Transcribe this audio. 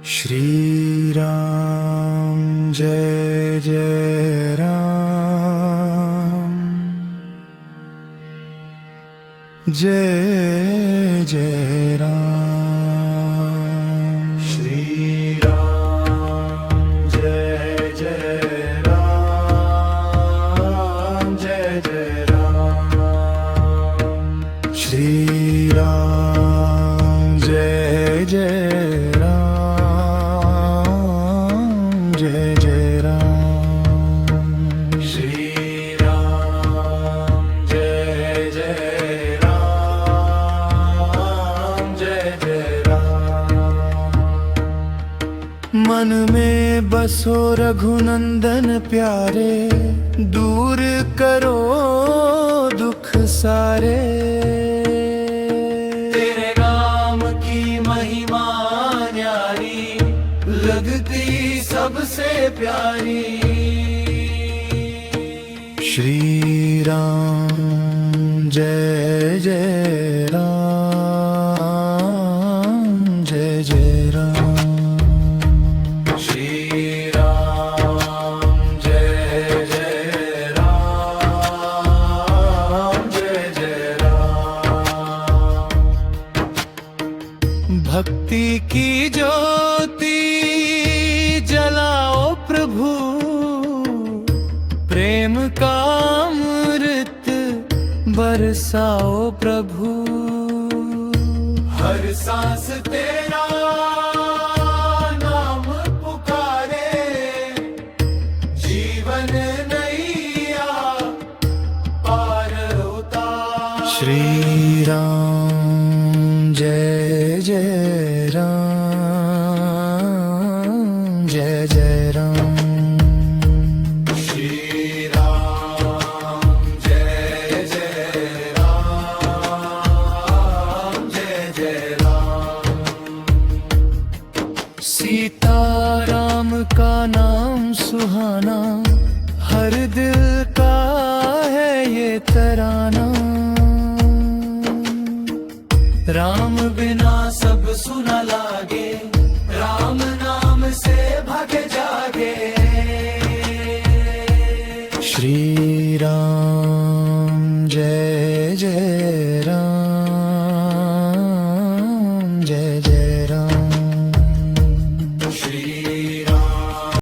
श्री राम जय जय राम जय जय राम। श्री राम जय जय राम जय जय राम। श्री राम जय जय राम जय जय राम। श्री राम जय जय राम जय जय राम। मन में बसो रघुनंदन प्यारे, दूर करो दुख सारे। तेरे नाम की महिमा न्यारी, लगती सबसे प्यारी। श्री राम जय जय राम जय जय राम। श्री राम जय जय राम जय जय राम। भक्ति की ज्योति जलाओ प्रभु, प्रेम का अमृत बरसाओ प्रभु। हर सांस तेरा नाम पुकारे, जीवन नैया पार उतार। श्री राम जय जय राम जय जय राम। श्री राम जय जय राम जय जय राम। सीता राम का नाम सुहाना, हर दिल का है ये तराना। राम बिना सब सुना लागे, राम नाम से भागे जागे। श्री राम